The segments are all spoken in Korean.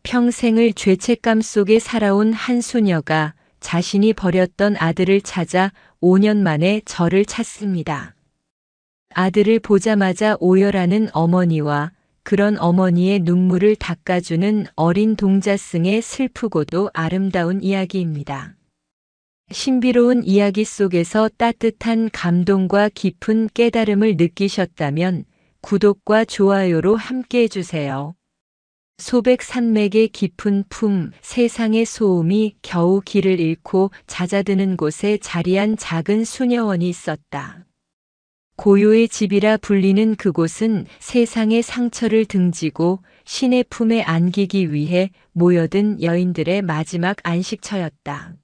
평생을 죄책감 속에 살아온 한 소녀가 자신이 버렸던 아들을 찾아 5년 만에 저를 찾습니다. 아들을 보자마자 오열하는 어머니와 그런 어머니의 눈물을 닦아주는 어린 동자승의 슬프고도 아름다운 이야기입니다. 신비로운 이야기 속에서 따뜻한 감동과 깊은 깨달음을 느끼셨다면 구독과 좋아요로 함께 해주세요. 소백 산맥의 깊은 품, 세상의 소음이 겨우 길을 잃고 잦아드는 곳에 자리한 작은 수녀원이 있었다. 고요의 집이라 불리는 그곳은 세상의 상처를 등지고 신의 품에 안기기 위해 모여든 여인들의 마지막 안식처였다.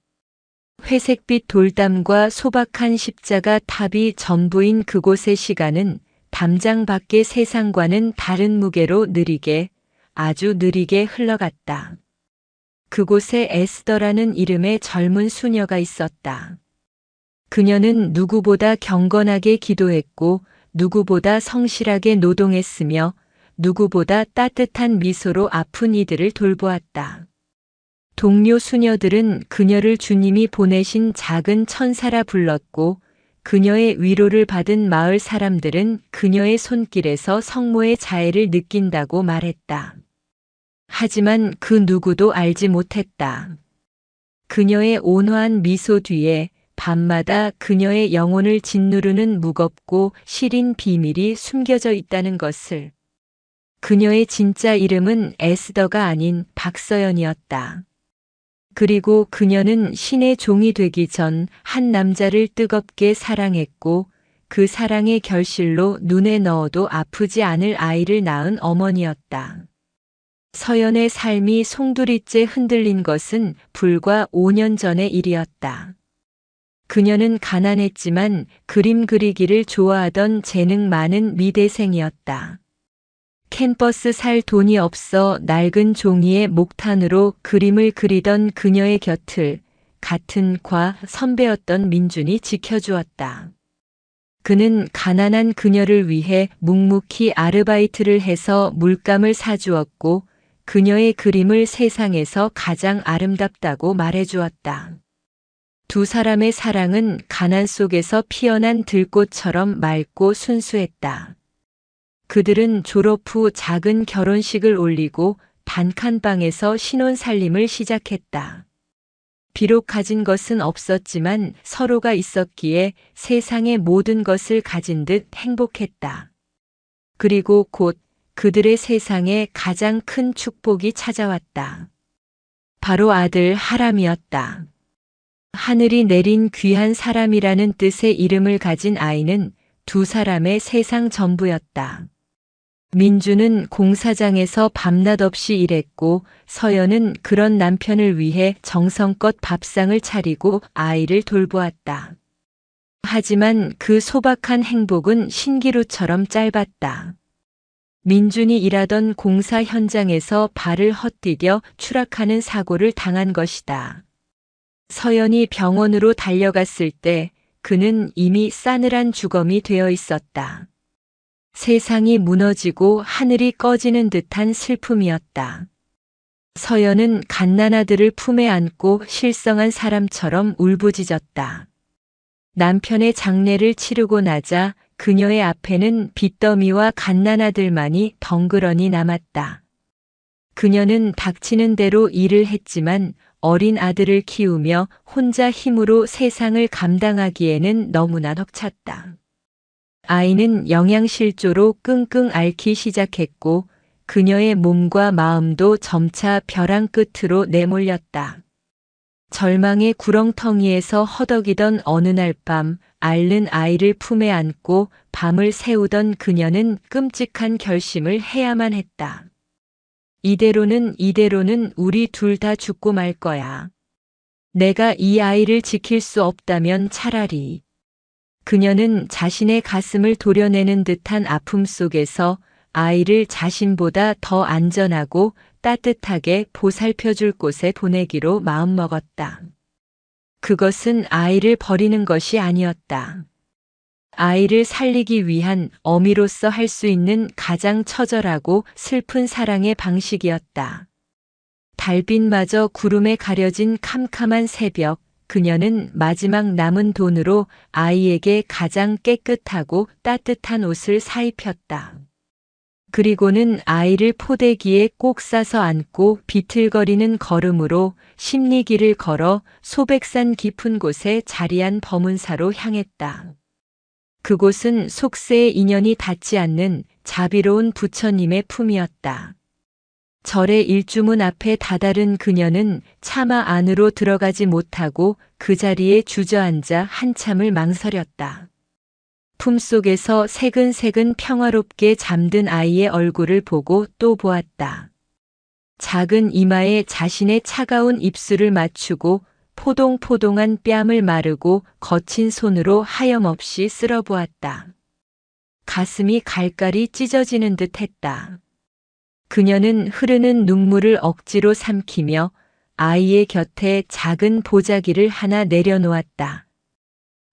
회색빛 돌담과 소박한 십자가 탑이 전부인 그곳의 시간은 담장 밖의 세상과는 다른 무게로 느리게, 아주 느리게 흘러갔다. 그곳에 에스더라는 이름의 젊은 수녀가 있었다. 그녀는 누구보다 경건하게 기도했고 누구보다 성실하게 노동했으며 누구보다 따뜻한 미소로 아픈 이들을 돌보았다. 동료 수녀들은 그녀를 주님이 보내신 작은 천사라 불렀고 그녀의 위로를 받은 마을 사람들은 그녀의 손길에서 성모의 자애를 느낀다고 말했다. 하지만 그 누구도 알지 못했다. 그녀의 온화한 미소 뒤에 밤마다 그녀의 영혼을 짓누르는 무겁고 시린 비밀이 숨겨져 있다는 것을. 그녀의 진짜 이름은 에스더가 아닌 박서연이었다. 그리고 그녀는 신의 종이 되기 전 한 남자를 뜨겁게 사랑했고 그 사랑의 결실로 눈에 넣어도 아프지 않을 아이를 낳은 어머니였다. 서연의 삶이 송두리째 흔들린 것은 불과 5년 전의 일이었다. 그녀는 가난했지만 그림 그리기를 좋아하던 재능 많은 미대생이었다. 캠퍼스 살 돈이 없어 낡은 종이에 목탄으로 그림을 그리던 그녀의 곁을 같은 과 선배였던 민준이 지켜주었다. 그는 가난한 그녀를 위해 묵묵히 아르바이트를 해서 물감을 사주었고 그녀의 그림을 세상에서 가장 아름답다고 말해주었다. 두 사람의 사랑은 가난 속에서 피어난 들꽃처럼 맑고 순수했다. 그들은 졸업 후 작은 결혼식을 올리고 단칸방에서 신혼살림을 시작했다. 비록 가진 것은 없었지만 서로가 있었기에 세상의 모든 것을 가진 듯 행복했다. 그리고 곧 그들의 세상에 가장 큰 축복이 찾아왔다. 바로 아들 하람이었다. 하늘이 내린 귀한 사람이라는 뜻의 이름을 가진 아이는 두 사람의 세상 전부였다. 민주는 공사장에서 밤낮 없이 일했고 서연은 그런 남편을 위해 정성껏 밥상을 차리고 아이를 돌보았다. 하지만 그 소박한 행복은 신기루처럼 짧았다. 민준이 일하던 공사 현장에서 발을 헛디뎌 추락하는 사고를 당한 것이다. 서연이 병원으로 달려갔을 때 그는 이미 싸늘한 주검이 되어 있었다. 세상이 무너지고 하늘이 꺼지는 듯한 슬픔이었다. 서연은 갓난아들을 품에 안고 실성한 사람처럼 울부짖었다. 남편의 장례를 치르고 나자 그녀의 앞에는 빚더미와 갓난아들만이 덩그러니 남았다. 그녀는 닥치는 대로 일을 했지만 어린 아들을 키우며 혼자 힘으로 세상을 감당하기에는 너무나 벅찼다. 아이는 영양실조로 끙끙 앓기 시작했고 그녀의 몸과 마음도 점차 벼랑 끝으로 내몰렸다. 절망의 구렁텅이에서 허덕이던 어느 날 밤 앓는 아이를 품에 안고 밤을 새우던 그녀는 끔찍한 결심을 해야만 했다. 이대로는 우리 둘 다 죽고 말 거야. 내가 이 아이를 지킬 수 없다면 차라리. 그녀는 자신의 가슴을 도려내는 듯한 아픔 속에서 아이를 자신보다 더 안전하고 따뜻하게 보살펴줄 곳에 보내기로 마음먹었다. 그것은 아이를 버리는 것이 아니었다. 아이를 살리기 위한 어미로서 할 수 있는 가장 처절하고 슬픈 사랑의 방식이었다. 달빛마저 구름에 가려진 캄캄한 새벽, 그녀는 마지막 남은 돈으로 아이에게 가장 깨끗하고 따뜻한 옷을 사입혔다. 그리고는 아이를 포대기에 꼭 싸서 안고 비틀거리는 걸음으로 십리길을 걸어 소백산 깊은 곳에 자리한 범은사로 향했다. 그곳은 속세의 인연이 닿지 않는 자비로운 부처님의 품이었다. 절의 일주문 앞에 다다른 그녀는 차마 안으로 들어가지 못하고 그 자리에 주저앉아 한참을 망설였다. 품속에서 새근새근 평화롭게 잠든 아이의 얼굴을 보고 또 보았다. 작은 이마에 자신의 차가운 입술을 맞추고 포동포동한 뺨을 마르고 거친 손으로 하염없이 쓸어보았다. 가슴이 갈갈이 찢어지는 듯 했다. 그녀는 흐르는 눈물을 억지로 삼키며 아이의 곁에 작은 보자기를 하나 내려놓았다.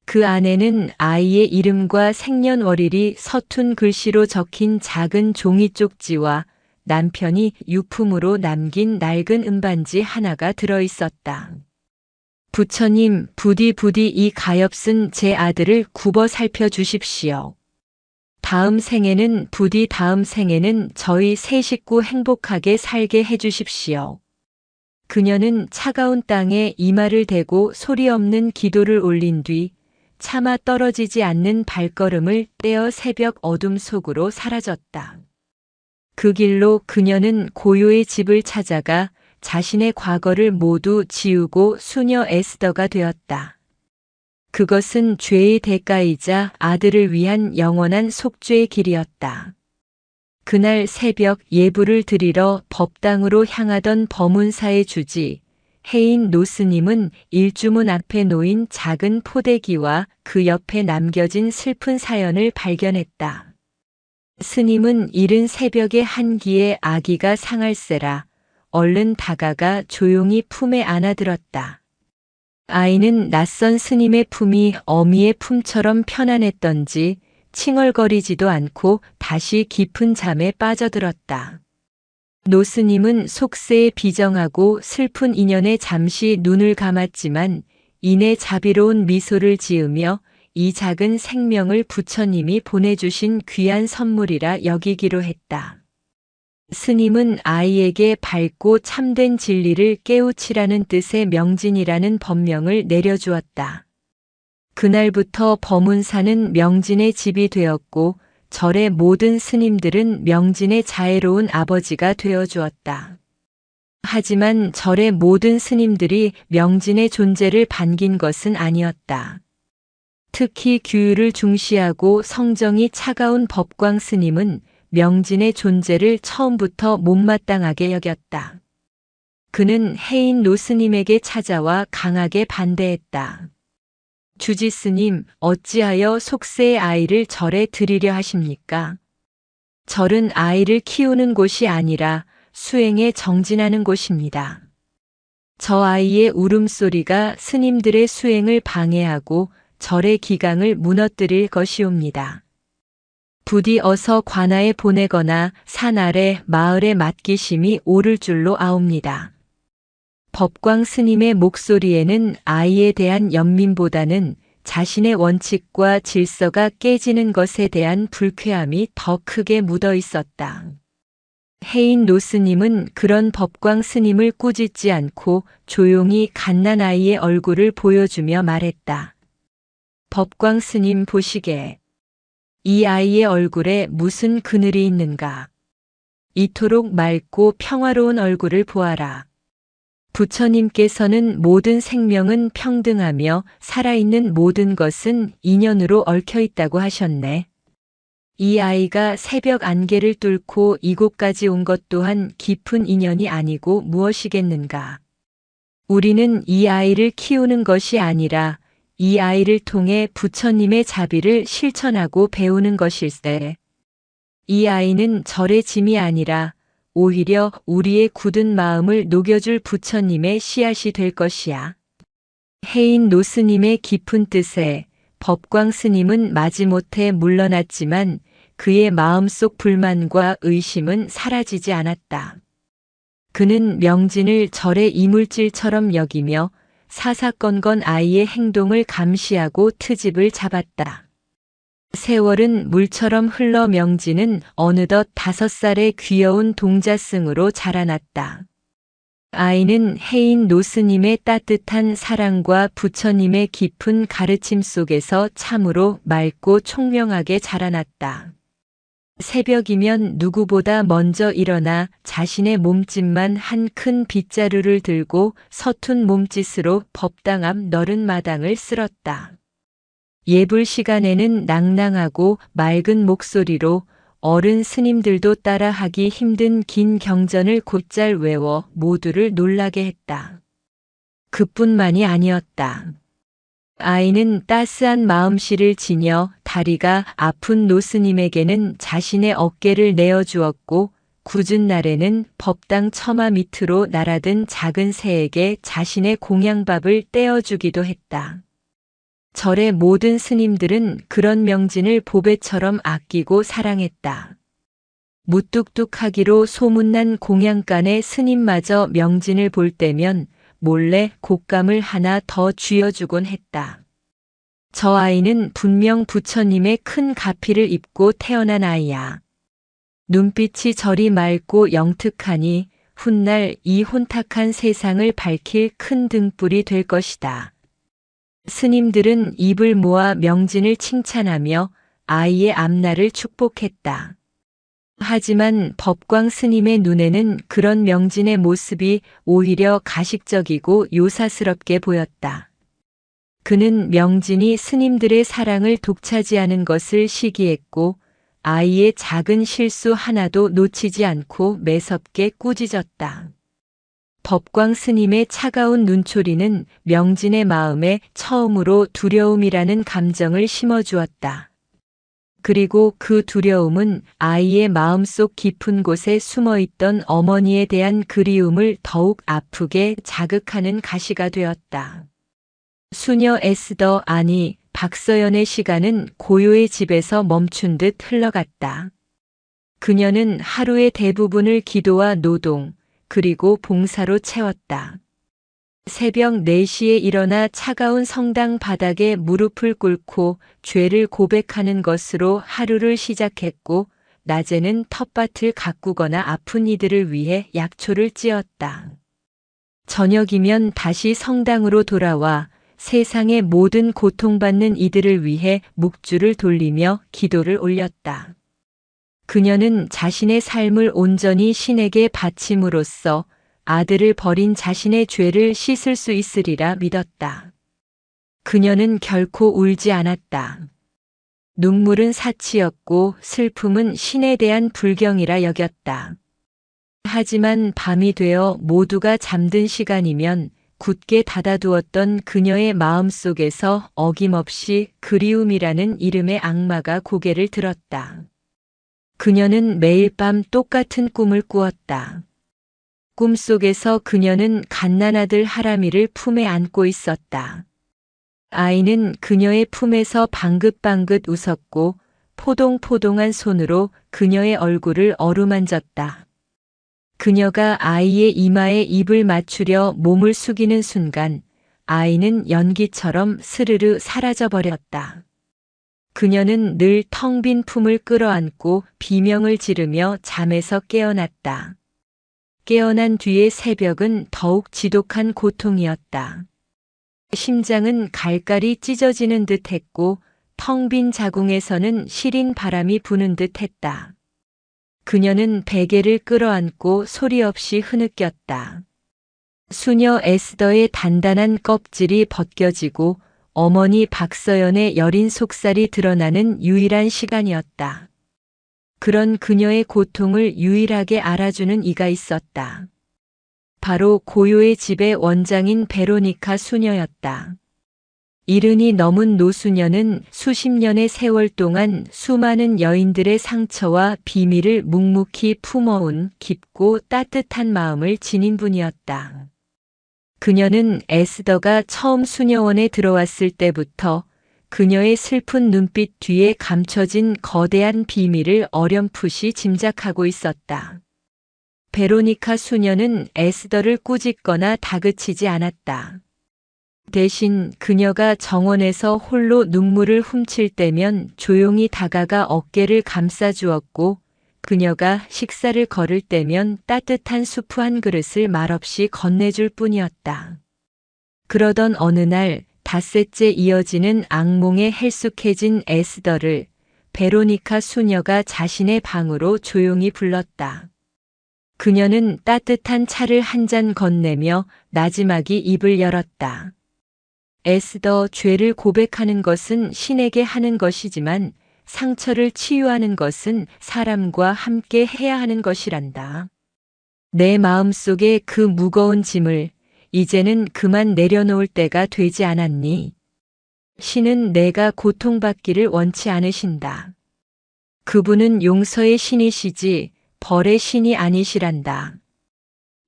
그 안에는 아이의 이름과 생년월일이 서툰 글씨로 적힌 작은 종이 쪽지와 남편이 유품으로 남긴 낡은 은반지 하나가 들어있었다. 부처님, 부디 이 가엾은 제 아들을 굽어 살펴주십시오. 다음 생에는 저희 세 식구 행복하게 살게 해주십시오. 그녀는 차가운 땅에 이마를 대고 소리 없는 기도를 올린 뒤 차마 떨어지지 않는 발걸음을 떼어 새벽 어둠 속으로 사라졌다. 그 길로 그녀는 고요의 집을 찾아가 자신의 과거를 모두 지우고 수녀 에스더가 되었다. 그것은 죄의 대가이자 아들을 위한 영원한 속죄의 길이었다. 그날 새벽 예불을 드리러 법당으로 향하던 범은사의 주지, 해인 노스님은 일주문 앞에 놓인 작은 포대기와 그 옆에 남겨진 슬픈 사연을 발견했다. 스님은 이른 새벽에 한기에 아기가 상할세라 얼른 다가가 조용히 품에 안아들었다. 아이는 낯선 스님의 품이 어미의 품처럼 편안했던지 칭얼거리지도 않고 다시 깊은 잠에 빠져들었다. 노스님은 속세에 비정하고 슬픈 인연에 잠시 눈을 감았지만 이내 자비로운 미소를 지으며 이 작은 생명을 부처님이 보내주신 귀한 선물이라 여기기로 했다. 스님은 아이에게 밝고 참된 진리를 깨우치라는 뜻의 명진이라는 법명을 내려주었다. 그날부터 범은사는 명진의 집이 되었고 절의 모든 스님들은 명진의 자애로운 아버지가 되어주었다. 하지만 절의 모든 스님들이 명진의 존재를 반긴 것은 아니었다. 특히 규율을 중시하고 성정이 차가운 법광 스님은 명진의 존재를 처음부터 못마땅하게 여겼다. 그는 해인 노스님에게 찾아와 강하게 반대했다. 주지스님, 어찌하여 속세의 아이를 절에 드리려 하십니까? 절은 아이를 키우는 곳이 아니라 수행에 정진하는 곳입니다. 저 아이의 울음소리가 스님들의 수행을 방해하고 절의 기강을 무너뜨릴 것이옵니다. 부디 어서 관아에 보내거나 산 아래 마을에 맡기심이 옳을 줄로 아옵니다. 법광 스님의 목소리에는 아이에 대한 연민보다는 자신의 원칙과 질서가 깨지는 것에 대한 불쾌함이 더 크게 묻어 있었다. 해인 노스님은 그런 법광 스님을 꾸짖지 않고 조용히 갓난아이의 얼굴을 보여주며 말했다. 법광 스님 보시게. 이 아이의 얼굴에 무슨 그늘이 있는가? 이토록 맑고 평화로운 얼굴을 보아라. 부처님께서는 모든 생명은 평등하며 살아있는 모든 것은 인연으로 얽혀 있다고 하셨네. 이 아이가 새벽 안개를 뚫고 이곳까지 온 것 또한 깊은 인연이 아니고 무엇이겠는가? 우리는 이 아이를 키우는 것이 아니라 이 아이를 통해 부처님의 자비를 실천하고 배우는 것일세. 이 아이는 절의 짐이 아니라 오히려 우리의 굳은 마음을 녹여줄 부처님의 씨앗이 될 것이야. 해인 노스님의 깊은 뜻에 법광 스님은 마지못해 물러났지만 그의 마음속 불만과 의심은 사라지지 않았다. 그는 명진을 절의 이물질처럼 여기며 사사건건 아이의 행동을 감시하고 트집을 잡았다. 세월은 물처럼 흘러 명진은 어느덧 5살의 귀여운 동자승으로 자라났다. 아이는 해인 노스님의 따뜻한 사랑과 부처님의 깊은 가르침 속에서 참으로 맑고 총명하게 자라났다. 새벽이면 누구보다 먼저 일어나 자신의 몸짓만 한 큰 빗자루를 들고 서툰 몸짓으로 법당 앞 너른 마당을 쓸었다. 예불 시간에는 낭낭하고 맑은 목소리로 어른 스님들도 따라하기 힘든 긴 경전을 곧잘 외워 모두를 놀라게 했다. 그뿐만이 아니었다. 아이는 따스한 마음씨를 지녀 다리가 아픈 노스님에게는 자신의 어깨를 내어주었고 굳은 날에는 법당 처마 밑으로 날아든 작은 새에게 자신의 공양밥을 떼어주기도 했다. 절의 모든 스님들은 그런 명진을 보배처럼 아끼고 사랑했다. 무뚝뚝하기로 소문난 공양간의 스님마저 명진을 볼 때면 몰래 곶감을 하나 더 쥐어주곤 했다. 저 아이는 분명 부처님의 큰 가피를 입고 태어난 아이야. 눈빛이 저리 맑고 영특하니 훗날 이 혼탁한 세상을 밝힐 큰 등불이 될 것이다. 스님들은 입을 모아 명진을 칭찬하며 아이의 앞날을 축복했다. 하지만 법광 스님의 눈에는 그런 명진의 모습이 오히려 가식적이고 요사스럽게 보였다. 그는 명진이 스님들의 사랑을 독차지하는 것을 시기했고 아이의 작은 실수 하나도 놓치지 않고 매섭게 꾸짖었다. 법광 스님의 차가운 눈초리는 명진의 마음에 처음으로 두려움이라는 감정을 심어주었다. 그리고 그 두려움은 아이의 마음속 깊은 곳에 숨어있던 어머니에 대한 그리움을 더욱 아프게 자극하는 가시가 되었다. 수녀 에스더 아니 박서연의 시간은 고요의 집에서 멈춘 듯 흘러갔다. 그녀는 하루의 대부분을 기도와 노동, 그리고 봉사로 채웠다. 새벽 4시에 일어나 차가운 성당 바닥에 무릎을 꿇고 죄를 고백하는 것으로 하루를 시작했고, 낮에는 텃밭을 가꾸거나 아픈 이들을 위해 약초를 찧었다. 저녁이면 다시 성당으로 돌아와 세상의 모든 고통받는 이들을 위해 묵주를 돌리며 기도를 올렸다. 그녀는 자신의 삶을 온전히 신에게 바침으로써 아들을 버린 자신의 죄를 씻을 수 있으리라 믿었다. 그녀는 결코 울지 않았다. 눈물은 사치였고 슬픔은 신에 대한 불경이라 여겼다. 하지만 밤이 되어 모두가 잠든 시간이면 굳게 닫아두었던 그녀의 마음속에서 어김없이 그리움이라는 이름의 악마가 고개를 들었다. 그녀는 매일 밤 똑같은 꿈을 꾸었다. 꿈속에서 그녀는 갓난아들 하람이를 품에 안고 있었다. 아이는 그녀의 품에서 방긋방긋 웃었고 포동포동한 손으로 그녀의 얼굴을 어루만졌다. 그녀가 아이의 이마에 입을 맞추려 몸을 숙이는 순간 아이는 연기처럼 스르르 사라져버렸다. 그녀는 늘 텅 빈 품을 끌어안고 비명을 지르며 잠에서 깨어났다. 깨어난 뒤의 새벽은 더욱 지독한 고통이었다. 심장은 갈갈이 찢어지는 듯했고 텅 빈 자궁에서는 시린 바람이 부는 듯했다. 그녀는 베개를 끌어안고 소리 없이 흐느꼈다. 수녀 에스더의 단단한 껍질이 벗겨지고 어머니 박서연의 여린 속살이 드러나는 유일한 시간이었다. 그런 그녀의 고통을 유일하게 알아주는 이가 있었다. 바로 고요의 집의 원장인 베로니카 수녀였다. 70이 넘은 노수녀는 수십 년의 세월 동안 수많은 여인들의 상처와 비밀을 묵묵히 품어온 깊고 따뜻한 마음을 지닌 분이었다. 그녀는 에스더가 처음 수녀원에 들어왔을 때부터 그녀의 슬픈 눈빛 뒤에 감춰진 거대한 비밀을 어렴풋이 짐작하고 있었다. 베로니카 수녀는 에스더를 꾸짖거나 다그치지 않았다. 대신 그녀가 정원에서 홀로 눈물을 훔칠 때면 조용히 다가가 어깨를 감싸주었고, 그녀가 식사를 거를 때면 따뜻한 수프 한 그릇을 말없이 건네줄 뿐이었다. 그러던 어느 날 닷새째 이어지는 악몽에 헬쑥해진 에스더를 베로니카 수녀가 자신의 방으로 조용히 불렀다. 그녀는 따뜻한 차를 한 잔 건네며 나지막이 입을 열었다. 에스더, 죄를 고백하는 것은 신에게 하는 것이지만 상처를 치유하는 것은 사람과 함께 해야 하는 것이란다. 내 마음속에 그 무거운 짐을 이제는 그만 내려놓을 때가 되지 않았니? 신은 내가 고통받기를 원치 않으신다. 그분은 용서의 신이시지 벌의 신이 아니시란다.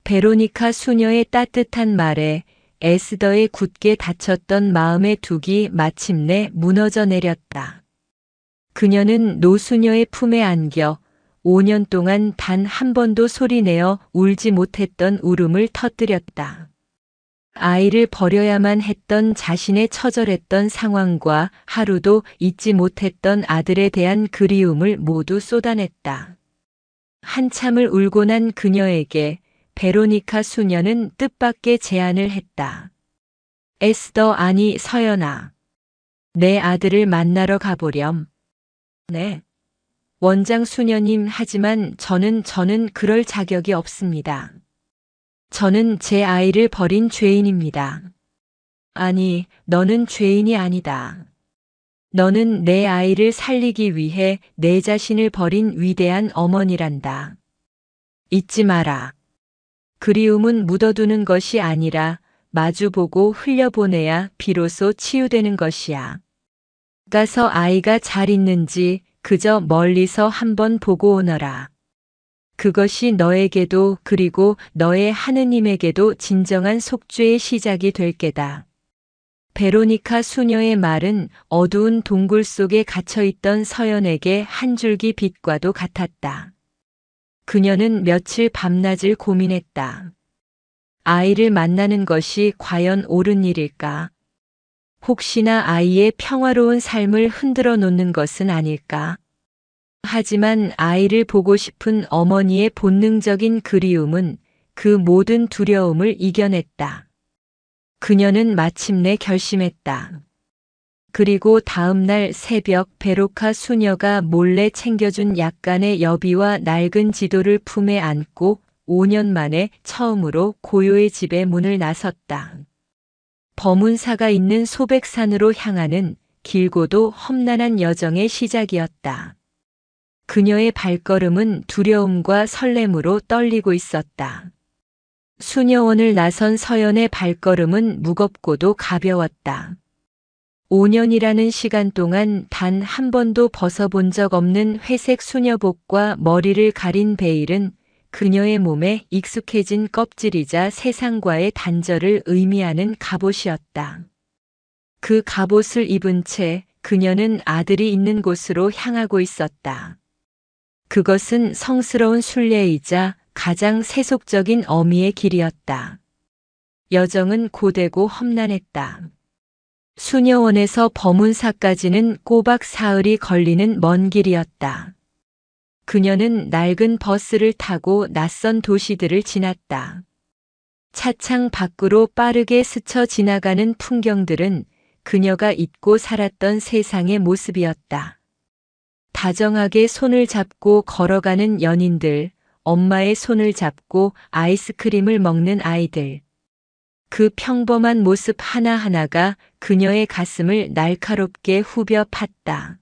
베로니카 수녀의 따뜻한 말에 에스더의 굳게 닫혔던 마음의 둑이 마침내 무너져 내렸다. 그녀는 노수녀의 품에 안겨 5년 동안 단 한 번도 소리내어 울지 못했던 울음을 터뜨렸다. 아이를 버려야만 했던 자신의 처절했던 상황과 하루도 잊지 못했던 아들에 대한 그리움을 모두 쏟아냈다. 한참을 울고 난 그녀에게 베로니카 수녀는 뜻밖의 제안을 했다. 에스더, 아니 서연아. 내 아들을 만나러 가보렴. 네. 원장 수녀님, 하지만 저는 그럴 자격이 없습니다. 저는 제 아이를 버린 죄인입니다. 아니, 너는 죄인이 아니다. 너는 내 아이를 살리기 위해 내 자신을 버린 위대한 어머니란다. 잊지 마라. 그리움은 묻어두는 것이 아니라 마주보고 흘려보내야 비로소 치유되는 것이야. 가서 아이가 잘 있는지 그저 멀리서 한번 보고 오너라. 그것이 너에게도 그리고 너의 하느님에게도 진정한 속죄의 시작이 될 게다. 베로니카 수녀의 말은 어두운 동굴 속에 갇혀있던 서연에게 한 줄기 빛과도 같았다. 그녀는 며칠 밤낮을 고민했다. 아이를 만나는 것이 과연 옳은 일일까? 혹시나 아이의 평화로운 삶을 흔들어 놓는 것은 아닐까? 하지만 아이를 보고 싶은 어머니의 본능적인 그리움은 그 모든 두려움을 이겨냈다. 그녀는 마침내 결심했다. 그리고 다음 날 새벽 베로카 수녀가 몰래 챙겨준 약간의 여비와 낡은 지도를 품에 안고 5년 만에 처음으로 고요의 집의 문을 나섰다. 범운사가 있는 소백산으로 향하는 길고도 험난한 여정의 시작이었다. 그녀의 발걸음은 두려움과 설렘으로 떨리고 있었다. 수녀원을 나선 서연의 발걸음은 무겁고도 가벼웠다. 5년이라는 시간 동안 단 한 번도 벗어본 적 없는 회색 수녀복과 머리를 가린 베일은 그녀의 몸에 익숙해진 껍질이자 세상과의 단절을 의미하는 갑옷이었다. 그 갑옷을 입은 채 그녀는 아들이 있는 곳으로 향하고 있었다. 그것은 성스러운 순례이자 가장 세속적인 어미의 길이었다. 여정은 고되고 험난했다. 수녀원에서 범운사까지는 꼬박 사흘이 걸리는 먼 길이었다. 그녀는 낡은 버스를 타고 낯선 도시들을 지났다. 차창 밖으로 빠르게 스쳐 지나가는 풍경들은 그녀가 잊고 살았던 세상의 모습이었다. 다정하게 손을 잡고 걸어가는 연인들, 엄마의 손을 잡고 아이스크림을 먹는 아이들. 그 평범한 모습 하나하나가 그녀의 가슴을 날카롭게 후벼 팠다.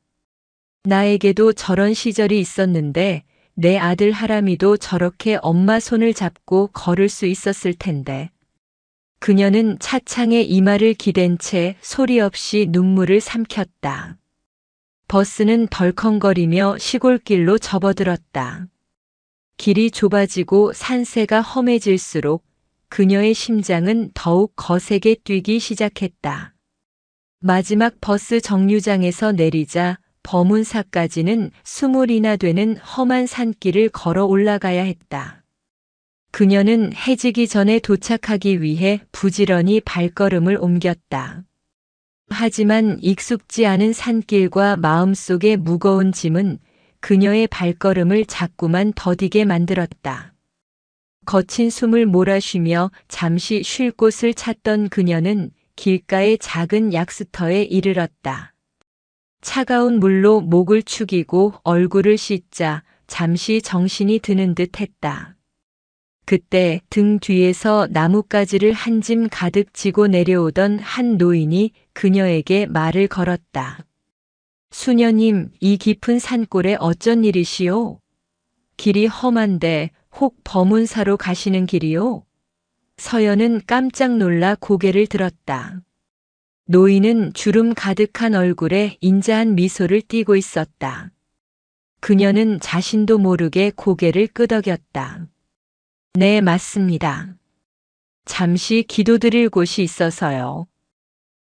나에게도 저런 시절이 있었는데 내 아들 하람이도 저렇게 엄마 손을 잡고 걸을 수 있었을 텐데. 그녀는 차창에 이마를 기댄 채 소리 없이 눈물을 삼켰다. 버스는 덜컹거리며 시골길로 접어들었다. 길이 좁아지고 산세가 험해질수록 그녀의 심장은 더욱 거세게 뛰기 시작했다. 마지막 버스 정류장에서 내리자 범운사까지는 20이나 되는 험한 산길을 걸어 올라가야 했다. 그녀는 해지기 전에 도착하기 위해 부지런히 발걸음을 옮겼다. 하지만 익숙지 않은 산길과 마음속의 무거운 짐은 그녀의 발걸음을 자꾸만 더디게 만들었다. 거친 숨을 몰아쉬며 잠시 쉴 곳을 찾던 그녀는 길가의 작은 약수터에 이르렀다. 차가운 물로 목을 축이고 얼굴을 씻자 잠시 정신이 드는 듯 했다. 그때 등 뒤에서 나뭇가지를 한 짐 가득 지고 내려오던 한 노인이 그녀에게 말을 걸었다. 수녀님, 이 깊은 산골에 어쩐 일이시오? 길이 험한데 혹 범운사로 가시는 길이오? 서연은 깜짝 놀라 고개를 들었다. 노인은 주름 가득한 얼굴에 인자한 미소를 띠고 있었다. 그녀는 자신도 모르게 고개를 끄덕였다. 네, 맞습니다. 잠시 기도드릴 곳이 있어서요.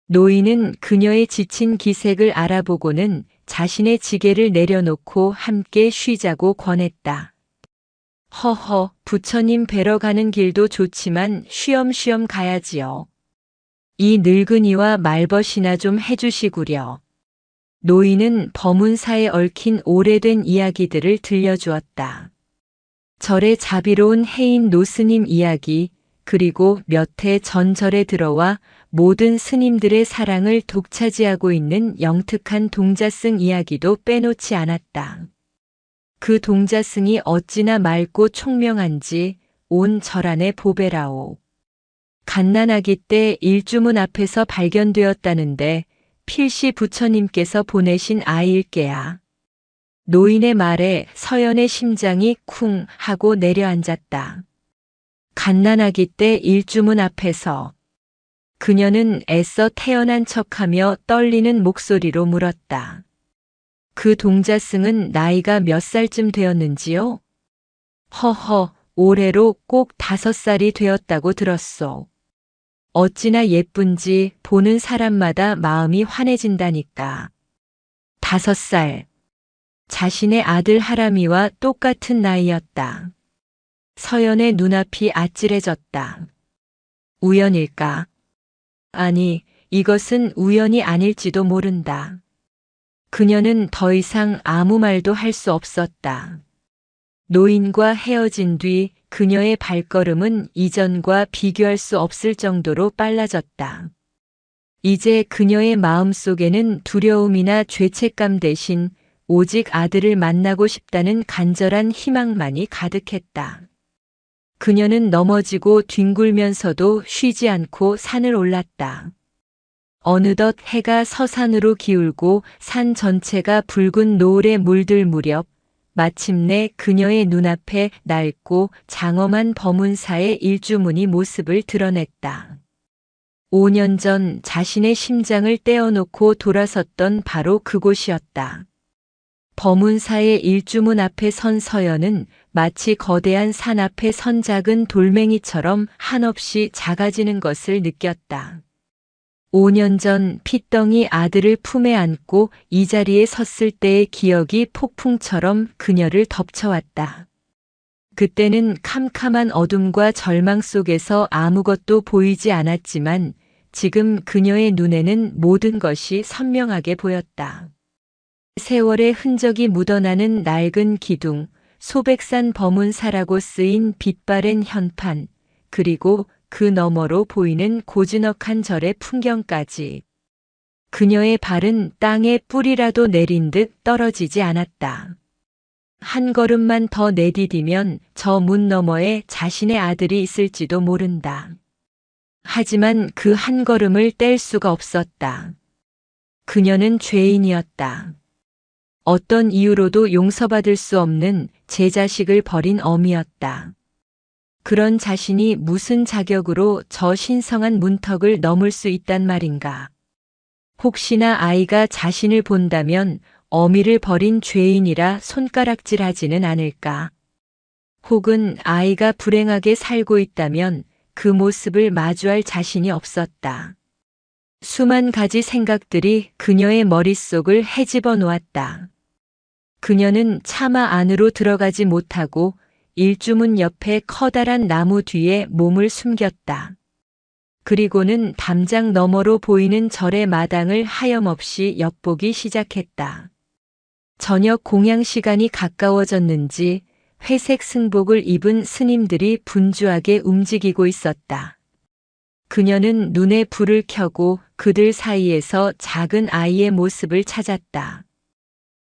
노인은 그녀의 지친 기색을 알아보고는 자신의 지게를 내려놓고 함께 쉬자고 권했다. 허허, 부처님 뵈러 가는 길도 좋지만 쉬엄쉬엄 가야지요. 이 늙은이와 말벗이나 좀 해주시구려. 노인은 범운사에 얽힌 오래된 이야기들을 들려주었다. 절의 자비로운 해인 노스님 이야기, 그리고 몇 해 전 절에 들어와 모든 스님들의 사랑을 독차지하고 있는 영특한 동자승 이야기도 빼놓지 않았다. 그 동자승이 어찌나 맑고 총명한지 온 절 안에 보배라오. 갓난아기 때 일주문 앞에서 발견되었다는데 필시 부처님께서 보내신 아이일게야. 노인의 말에 서연의 심장이 쿵 하고 내려앉았다. 갓난아기 때 일주문 앞에서. 그녀는 애써 태어난 척하며 떨리는 목소리로 물었다. 그 동자승은 나이가 몇 살쯤 되었는지요? 허허, 올해로 꼭 5살이 되었다고 들었소. 어찌나 예쁜지 보는 사람마다 마음이 환해진다니까. 5살. 자신의 아들 하람이와 똑같은 나이였다. 서연의 눈앞이 아찔해졌다. 우연일까? 아니, 이것은 우연이 아닐지도 모른다. 그녀는 더 이상 아무 말도 할 수 없었다. 노인과 헤어진 뒤 그녀의 발걸음은 이전과 비교할 수 없을 정도로 빨라졌다. 이제 그녀의 마음속에는 두려움이나 죄책감 대신 오직 아들을 만나고 싶다는 간절한 희망만이 가득했다. 그녀는 넘어지고 뒹굴면서도 쉬지 않고 산을 올랐다. 어느덧 해가 서산으로 기울고 산 전체가 붉은 노을에 물들 무렵 마침내 그녀의 눈앞에 낡고 장엄한 범운사의 일주문이 모습을 드러냈다. 5년 전 자신의 심장을 떼어놓고 돌아섰던 바로 그곳이었다. 범운사의 일주문 앞에 선 서연은 마치 거대한 산 앞에 선 작은 돌멩이처럼 한없이 작아지는 것을 느꼈다. 5년 전 핏덩이 아들을 품에 안고 이 자리에 섰을 때의 기억이 폭풍처럼 그녀를 덮쳐왔다. 그때는 캄캄한 어둠과 절망 속에서 아무것도 보이지 않았지만 지금 그녀의 눈에는 모든 것이 선명하게 보였다. 세월의 흔적이 묻어나는 낡은 기둥, 소백산 범운사라고 쓰인 빛바랜 현판, 그리고 그 너머로 보이는 고즈넉한 절의 풍경까지. 그녀의 발은 땅에 뿌리라도 내린 듯 떨어지지 않았다. 한 걸음만 더 내디디면 저 문 너머에 자신의 아들이 있을지도 모른다. 하지만 그 한 걸음을 뗄 수가 없었다. 그녀는 죄인이었다. 어떤 이유로도 용서받을 수 없는 제 자식을 버린 어미였다. 그런 자신이 무슨 자격으로 저 신성한 문턱을 넘을 수 있단 말인가. 혹시나 아이가 자신을 본다면 어미를 버린 죄인이라 손가락질하지는 않을까. 혹은 아이가 불행하게 살고 있다면 그 모습을 마주할 자신이 없었다. 수만 가지 생각들이 그녀의 머릿속을 헤집어 놓았다. 그녀는 차마 안으로 들어가지 못하고 일주문 옆에 커다란 나무 뒤에 몸을 숨겼다. 그리고는 담장 너머로 보이는 절의 마당을 하염없이 엿보기 시작했다. 저녁 공양 시간이 가까워졌는지 회색 승복을 입은 스님들이 분주하게 움직이고 있었다. 그녀는 눈에 불을 켜고 그들 사이에서 작은 아이의 모습을 찾았다.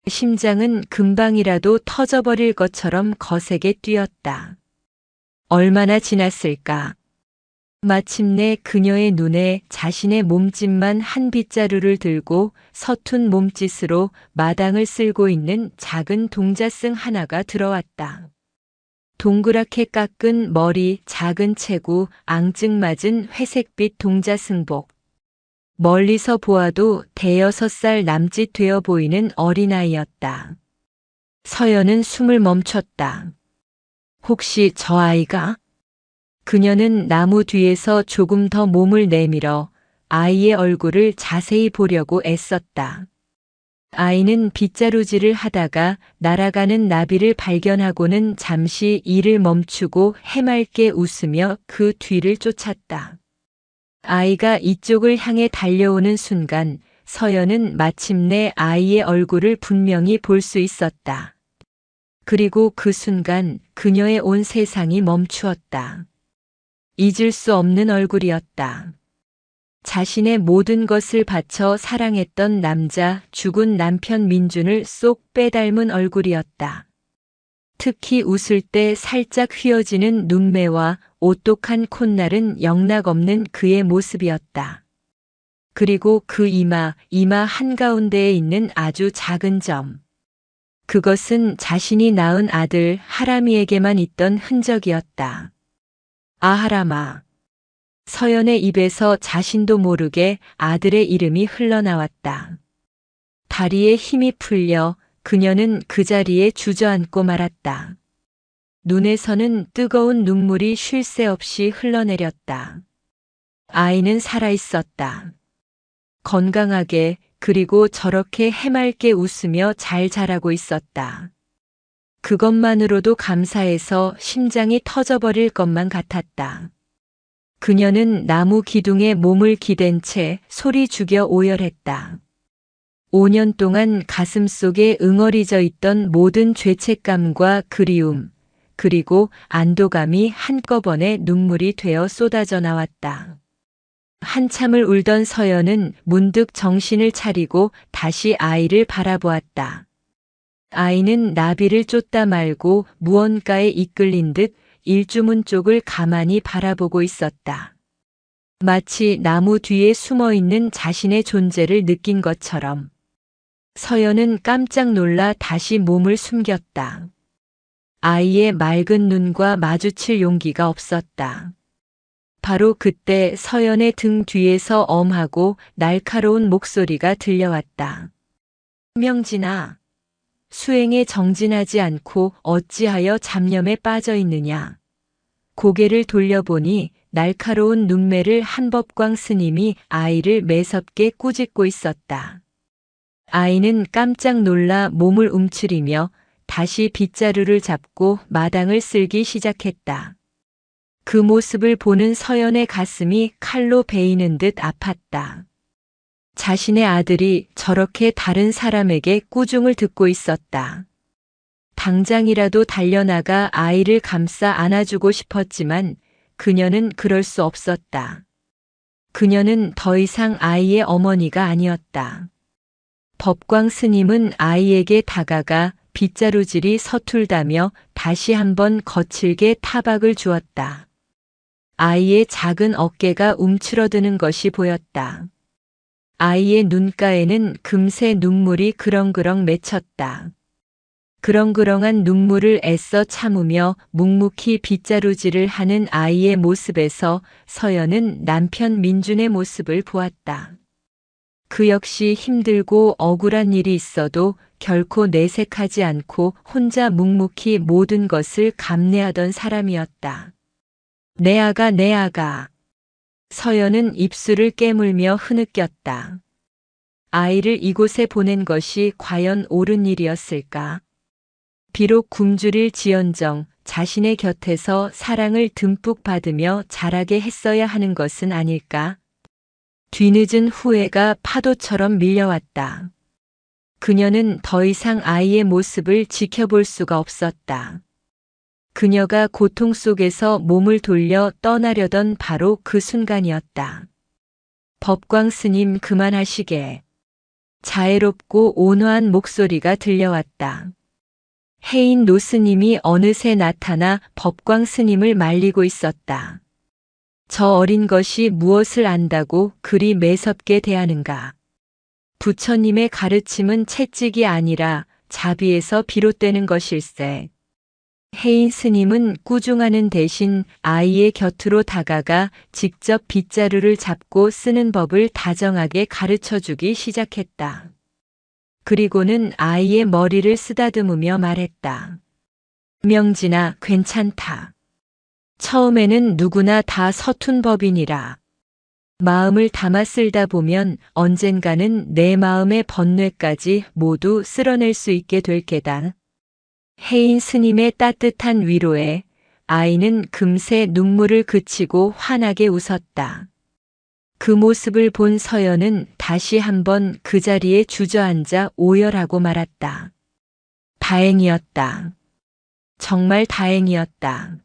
심장은 금방이라도 터져버릴 것처럼 거세게 뛰었다. 얼마나 지났을까? 마침내 그녀의 눈에 자신의 몸짓만 한 빗자루를 들고 서툰 몸짓으로 마당을 쓸고 있는 작은 동자승 하나가 들어왔다. 동그랗게 깎은 머리, 작은 체구, 앙증맞은 회색빛 동자승복. 멀리서 보아도 대여섯 살 남짓 되어 보이는 어린아이였다. 서연은 숨을 멈췄다. 혹시 저 아이가? 그녀는 나무 뒤에서 조금 더 몸을 내밀어 아이의 얼굴을 자세히 보려고 애썼다. 아이는 빗자루질을 하다가 날아가는 나비를 발견하고는 잠시 일을 멈추고 해맑게 웃으며 그 뒤를 쫓았다. 아이가 이쪽을 향해 달려오는 순간 서연은 마침내 아이의 얼굴을 분명히 볼 수 있었다. 그리고 그 순간 그녀의 온 세상이 멈추었다. 잊을 수 없는 얼굴이었다. 자신의 모든 것을 바쳐 사랑했던 남자, 죽은 남편 민준을 쏙 빼닮은 얼굴이었다. 특히 웃을 때 살짝 휘어지는 눈매와 오똑한 콧날은 영락없는 그의 모습이었다. 그리고 그 이마 한가운데에 있는 아주 작은 점. 그것은 자신이 낳은 아들 하람이에게만 있던 흔적이었다. 아, 하람아. 서연의 입에서 자신도 모르게 아들의 이름이 흘러나왔다. 다리에 힘이 풀려 그녀는 그 자리에 주저앉고 말았다. 눈에서는 뜨거운 눈물이 쉴 새 없이 흘러내렸다. 아이는 살아있었다. 건강하게, 그리고 저렇게 해맑게 웃으며 잘 자라고 있었다. 그것만으로도 감사해서 심장이 터져버릴 것만 같았다. 그녀는 나무 기둥에 몸을 기댄 채 소리 죽여 오열했다. 5년 동안 가슴속에 응어리져 있던 모든 죄책감과 그리움, 그리고 안도감이 한꺼번에 눈물이 되어 쏟아져 나왔다. 한참을 울던 서연은 문득 정신을 차리고 다시 아이를 바라보았다. 아이는 나비를 쫓다 말고 무언가에 이끌린 듯 일주문 쪽을 가만히 바라보고 있었다. 마치 나무 뒤에 숨어 있는 자신의 존재를 느낀 것처럼. 서연은 깜짝 놀라 다시 몸을 숨겼다. 아이의 맑은 눈과 마주칠 용기가 없었다. 바로 그때 서연의 등 뒤에서 엄하고 날카로운 목소리가 들려왔다. 명진아, 수행에 정진하지 않고 어찌하여 잡념에 빠져 있느냐. 고개를 돌려보니 날카로운 눈매를 한법광 스님이 아이를 매섭게 꾸짖고 있었다. 아이는 깜짝 놀라 몸을 움츠리며 다시 빗자루를 잡고 마당을 쓸기 시작했다. 그 모습을 보는 서연의 가슴이 칼로 베이는 듯 아팠다. 자신의 아들이 저렇게 다른 사람에게 꾸중을 듣고 있었다. 당장이라도 달려나가 아이를 감싸 안아주고 싶었지만 그녀는 그럴 수 없었다. 그녀는 더 이상 아이의 어머니가 아니었다. 법광 스님은 아이에게 다가가 빗자루질이 서툴다며 다시 한번 거칠게 타박을 주었다. 아이의 작은 어깨가 움츠러드는 것이 보였다. 아이의 눈가에는 금세 눈물이 그렁그렁 맺혔다. 그렁그렁한 눈물을 애써 참으며 묵묵히 빗자루질을 하는 아이의 모습에서 서연은 남편 민준의 모습을 보았다. 그 역시 힘들고 억울한 일이 있어도 결코 내색하지 않고 혼자 묵묵히 모든 것을 감내하던 사람이었다. 내 아가, 내 아가. 서연은 입술을 깨물며 흐느꼈다. 아이를 이곳에 보낸 것이 과연 옳은 일이었을까? 비록 굶주릴 지언정 자신의 곁에서 사랑을 듬뿍 받으며 자라게 했어야 하는 것은 아닐까? 뒤늦은 후회가 파도처럼 밀려왔다. 그녀는 더 이상 아이의 모습을 지켜볼 수가 없었다. 그녀가 고통 속에서 몸을 돌려 떠나려던 바로 그 순간이었다. 법광 스님 그만하시게. 자애롭고 온화한 목소리가 들려왔다. 해인 노 스님이 어느새 나타나 법광 스님을 말리고 있었다. 저 어린 것이 무엇을 안다고 그리 매섭게 대하는가. 부처님의 가르침은 채찍이 아니라 자비에서 비롯되는 것일세. 해인 스님은 꾸중하는 대신 아이의 곁으로 다가가 직접 빗자루를 잡고 쓰는 법을 다정하게 가르쳐주기 시작했다. 그리고는 아이의 머리를 쓰다듬으며 말했다. 명진아, 괜찮다. 처음에는 누구나 다 서툰 법이니라. 마음을 담아 쓸다 보면 언젠가는 내 마음의 번뇌까지 모두 쓸어낼 수 있게 될 게다. 해인 스님의 따뜻한 위로에 아이는 금세 눈물을 그치고 환하게 웃었다. 그 모습을 본 서연은 다시 한번 그 자리에 주저앉아 오열하고 말았다. 다행이었다. 정말 다행이었다.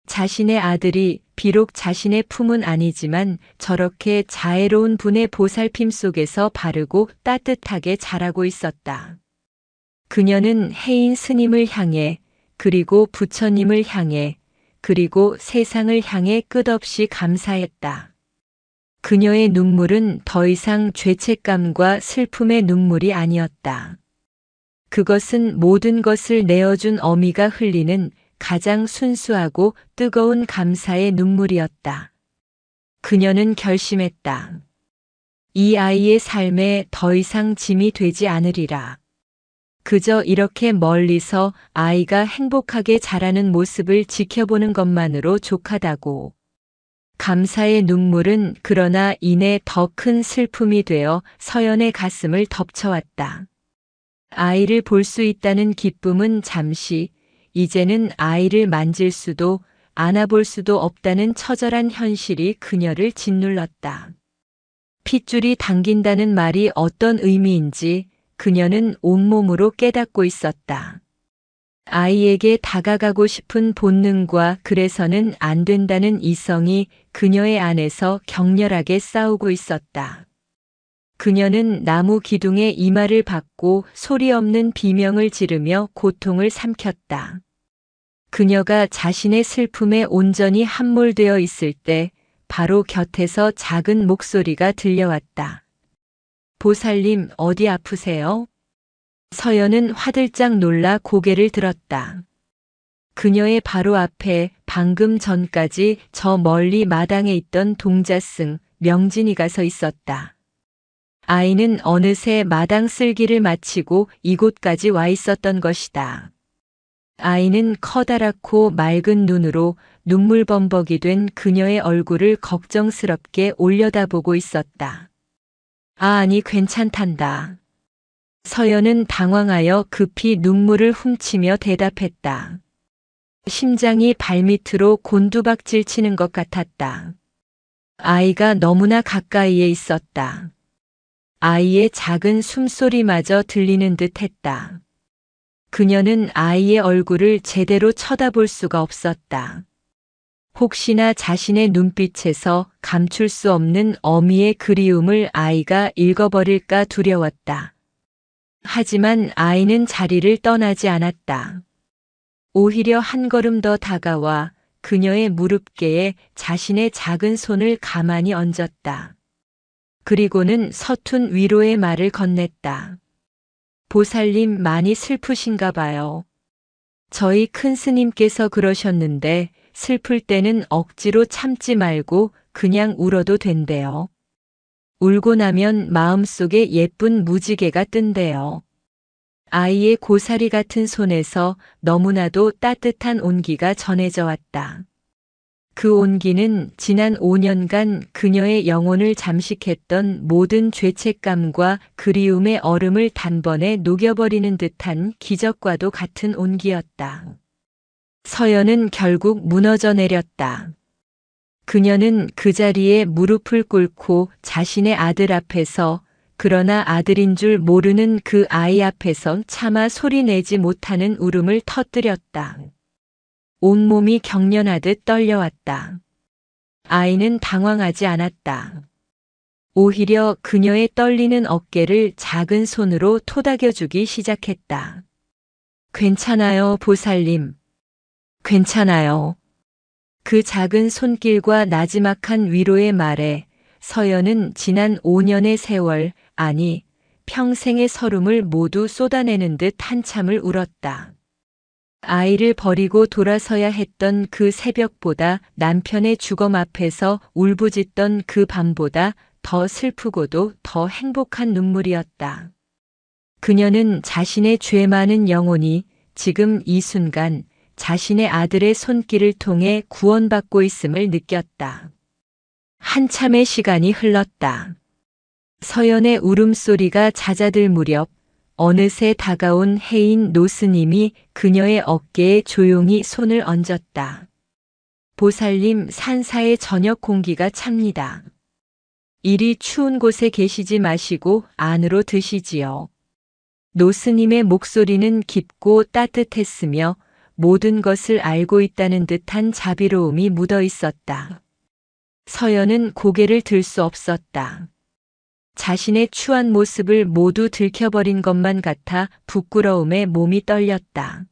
자신의 아들이 비록 자신의 품은 아니지만 저렇게 자애로운 분의 보살핌 속에서 바르고 따뜻하게 자라고 있었다. 그녀는 해인 스님을 향해, 그리고 부처님을 향해, 그리고 세상을 향해 끝없이 감사했다. 그녀의 눈물은 더 이상 죄책감과 슬픔의 눈물이 아니었다. 그것은 모든 것을 내어준 어미가 흘리는 가장 순수하고 뜨거운 감사의 눈물이었다. 그녀는 결심했다. 이 아이의 삶에 더 이상 짐이 되지 않으리라. 그저 이렇게 멀리서 아이가 행복하게 자라는 모습을 지켜보는 것만으로 족하다고. 감사의 눈물은 그러나 이내 더 큰 슬픔이 되어 서연의 가슴을 덮쳐왔다. 아이를 볼 수 있다는 기쁨은 잠시, 이제는 아이를 만질 수도 안아볼 수도 없다는 처절한 현실이 그녀를 짓눌렀다. 핏줄이 당긴다는 말이 어떤 의미인지 그녀는 온몸으로 깨닫고 있었다. 아이에게 다가가고 싶은 본능과 그래서는 안 된다는 이성이 그녀의 안에서 격렬하게 싸우고 있었다. 그녀는 나무 기둥에 이마를 박고 소리 없는 비명을 지르며 고통을 삼켰다. 그녀가 자신의 슬픔에 온전히 함몰되어 있을 때 바로 곁에서 작은 목소리가 들려왔다. 보살님, 어디 아프세요? 서연은 화들짝 놀라 고개를 들었다. 그녀의 바로 앞에 방금 전까지 저 멀리 마당에 있던 동자승, 명진이가 서 있었다. 아이는 어느새 마당 쓸기를 마치고 이곳까지 와 있었던 것이다. 아이는 커다랗고 맑은 눈으로 눈물범벅이 된 그녀의 얼굴을 걱정스럽게 올려다보고 있었다. 아니, 괜찮단다. 서연은 당황하여 급히 눈물을 훔치며 대답했다. 심장이 발밑으로 곤두박질 치는 것 같았다. 아이가 너무나 가까이에 있었다. 아이의 작은 숨소리마저 들리는 듯 했다. 그녀는 아이의 얼굴을 제대로 쳐다볼 수가 없었다. 혹시나 자신의 눈빛에서 감출 수 없는 어미의 그리움을 아이가 읽어버릴까 두려웠다. 하지만 아이는 자리를 떠나지 않았다. 오히려 한 걸음 더 다가와 그녀의 무릎께에 자신의 작은 손을 가만히 얹었다. 그리고는 서툰 위로의 말을 건넸다. 보살님, 많이 슬프신가 봐요. 저희 큰 스님께서 그러셨는데 슬플 때는 억지로 참지 말고 그냥 울어도 된대요. 울고 나면 마음속에 예쁜 무지개가 뜬대요. 아이의 고사리 같은 손에서 너무나도 따뜻한 온기가 전해져 왔다. 그 온기는 지난 5년간 그녀의 영혼을 잠식했던 모든 죄책감과 그리움의 얼음을 단번에 녹여버리는 듯한 기적과도 같은 온기였다. 서연은 결국 무너져 내렸다. 그녀는 그 자리에 무릎을 꿇고 자신의 아들 앞에서, 그러나 아들인 줄 모르는 그 아이 앞에서 차마 소리내지 못하는 울음을 터뜨렸다. 온몸이 경련하듯 떨려왔다. 아이는 당황하지 않았다. 오히려 그녀의 떨리는 어깨를 작은 손으로 토닥여주기 시작했다. 괜찮아요, 보살님. 괜찮아요. 그 작은 손길과 나지막한 위로의 말에 서연은 지난 5년의 세월, 아니, 평생의 서름을 모두 쏟아내는 듯 한참을 울었다. 아이를 버리고 돌아서야 했던 그 새벽보다, 남편의 주검 앞에서 울부짖던 그 밤보다 더 슬프고도 더 행복한 눈물이었다. 그녀는 자신의 죄 많은 영혼이 지금 이 순간 자신의 아들의 손길을 통해 구원받고 있음을 느꼈다. 한참의 시간이 흘렀다. 서연의 울음소리가 잦아들 무렵 어느새 다가온 해인 노스님이 그녀의 어깨에 조용히 손을 얹었다. 보살님, 산사의 저녁 공기가 찹니다. 이리 추운 곳에 계시지 마시고 안으로 드시지요. 노스님의 목소리는 깊고 따뜻했으며 모든 것을 알고 있다는 듯한 자비로움이 묻어 있었다. 서연은 고개를 들 수 없었다. 자신의 추한 모습을 모두 들켜버린 것만 같아 부끄러움에 몸이 떨렸다.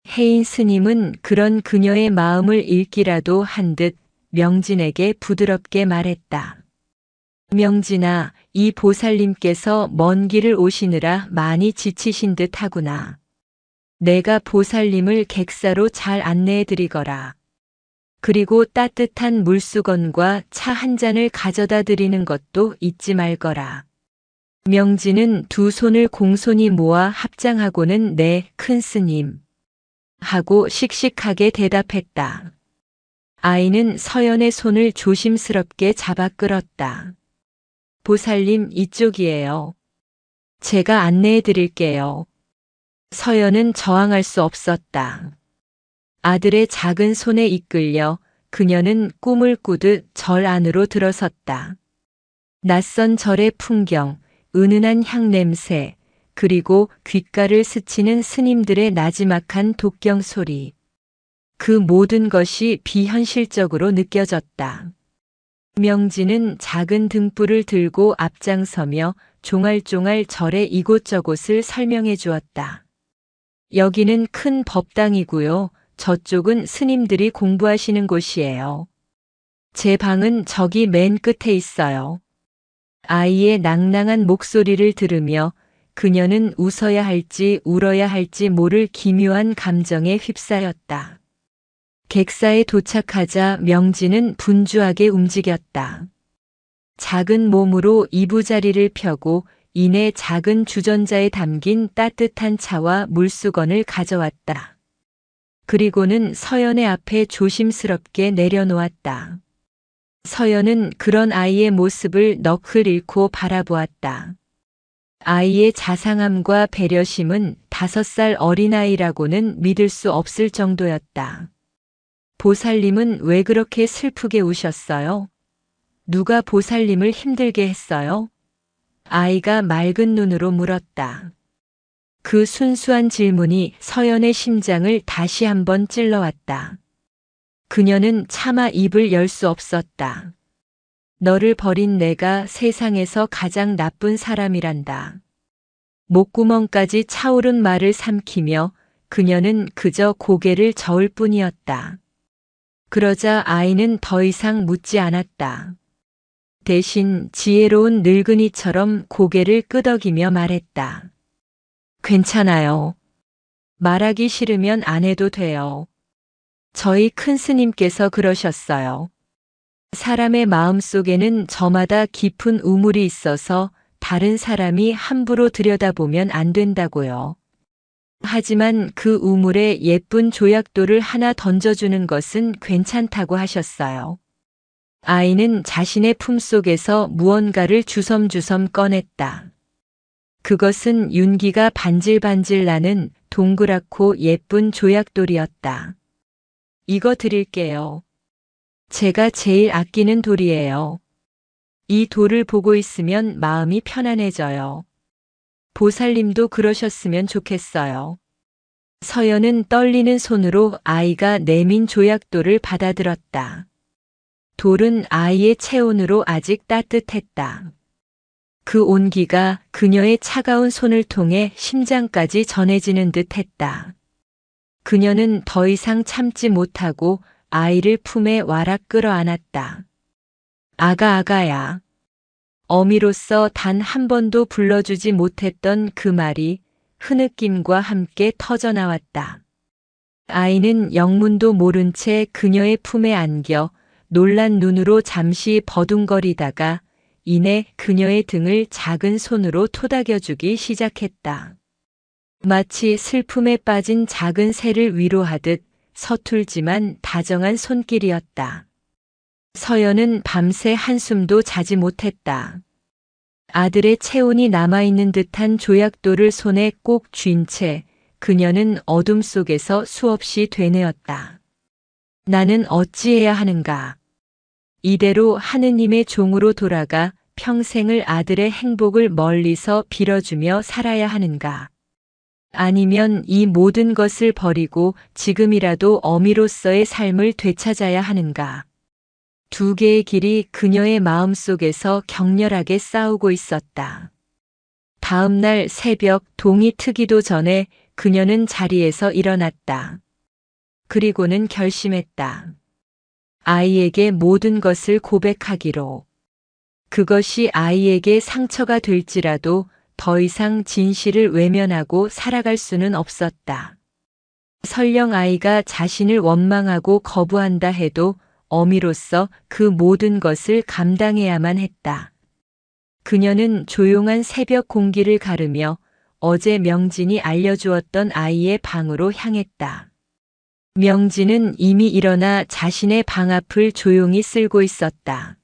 해인 스님은 그런 그녀의 마음을 읽기라도 한 듯 명진에게 부드럽게 말했다. 명진아, 이 보살님께서 먼 길을 오시느라 많이 지치신 듯 하구나. 내가 보살님을 객사로 잘 안내해 드리거라. 그리고 따뜻한 물수건과 차 한 잔을 가져다 드리는 것도 잊지 말거라. 명진은 두 손을 공손히 모아 합장하고는 네, 큰 스님. 하고 씩씩하게 대답했다. 아이는 서연의 손을 조심스럽게 잡아 끌었다. 보살님, 이쪽이에요. 제가 안내해 드릴게요. 서연은 저항할 수 없었다. 아들의 작은 손에 이끌려 그녀는 꿈을 꾸듯 절 안으로 들어섰다. 낯선 절의 풍경, 은은한 향냄새, 그리고 귓가를 스치는 스님들의 나지막한 독경 소리. 그 모든 것이 비현실적으로 느껴졌다. 명진은 작은 등불을 들고 앞장서며 종알종알 절의 이곳저곳을 설명해 주었다. 여기는 큰 법당이고요. 저쪽은 스님들이 공부하시는 곳이에요. 제 방은 저기 맨 끝에 있어요. 아이의 낭낭한 목소리를 들으며 그녀는 웃어야 할지 울어야 할지 모를 기묘한 감정에 휩싸였다. 객사에 도착하자 명진은 분주하게 움직였다. 작은 몸으로 이부자리를 펴고 이내 작은 주전자에 담긴 따뜻한 차와 물수건을 가져왔다. 그리고는 서연의 앞에 조심스럽게 내려놓았다. 서연은 그런 아이의 모습을 넋을 잃고 바라보았다. 아이의 자상함과 배려심은 5살 어린아이라고는 믿을 수 없을 정도였다. 보살님은 왜 그렇게 슬프게 우셨어요? 누가 보살님을 힘들게 했어요? 아이가 맑은 눈으로 물었다. 그 순수한 질문이 서연의 심장을 다시 한번 찔러왔다. 그녀는 차마 입을 열 수 없었다. 너를 버린 내가 세상에서 가장 나쁜 사람이란다. 목구멍까지 차오른 말을 삼키며 그녀는 그저 고개를 저을 뿐이었다. 그러자 아이는 더 이상 묻지 않았다. 대신 지혜로운 늙은이처럼 고개를 끄덕이며 말했다. 괜찮아요. 말하기 싫으면 안 해도 돼요. 저희 큰 스님께서 그러셨어요. 사람의 마음 속에는 저마다 깊은 우물이 있어서 다른 사람이 함부로 들여다보면 안 된다고요. 하지만 그 우물에 예쁜 조약돌을 하나 던져주는 것은 괜찮다고 하셨어요. 아이는 자신의 품속에서 무언가를 주섬주섬 꺼냈다. 그것은 윤기가 반질반질 나는 동그랗고 예쁜 조약돌이었다. 이거 드릴게요. 제가 제일 아끼는 돌이에요. 이 돌을 보고 있으면 마음이 편안해져요. 보살님도 그러셨으면 좋겠어요. 서연은 떨리는 손으로 아이가 내민 조약돌을 받아들었다. 돌은 아이의 체온으로 아직 따뜻했다. 그 온기가 그녀의 차가운 손을 통해 심장까지 전해지는 듯 했다. 그녀는 더 이상 참지 못하고 아이를 품에 와락 끌어안았다. 아가야. 어미로서 단 한 번도 불러주지 못했던 그 말이 흐느낌과 함께 터져나왔다. 아이는 영문도 모른 채 그녀의 품에 안겨 놀란 눈으로 잠시 버둥거리다가 이내 그녀의 등을 작은 손으로 토닥여주기 시작했다. 마치 슬픔에 빠진 작은 새를 위로하듯 서툴지만 다정한 손길이었다. 서연은 밤새 한숨도 자지 못했다. 아들의 체온이 남아있는 듯한 조약돌을 손에 꼭 쥔 채 그녀는 어둠 속에서 수없이 되뇌었다. 나는 어찌해야 하는가? 이대로 하느님의 종으로 돌아가 평생을 아들의 행복을 멀리서 빌어주며 살아야 하는가? 아니면 이 모든 것을 버리고 지금이라도 어미로서의 삶을 되찾아야 하는가? 두 개의 길이 그녀의 마음속에서 격렬하게 싸우고 있었다. 다음 날 새벽 동이 트기도 전에 그녀는 자리에서 일어났다. 그리고는 결심했다. 아이에게 모든 것을 고백하기로. 그것이 아이에게 상처가 될지라도 더 이상 진실을 외면하고 살아갈 수는 없었다. 설령 아이가 자신을 원망하고 거부한다 해도 어미로서 그 모든 것을 감당해야만 했다. 그녀는 조용한 새벽 공기를 가르며 어제 명진이 알려주었던 아이의 방으로 향했다. 명진은 이미 일어나 자신의 방 앞을 조용히 쓸고 있었다.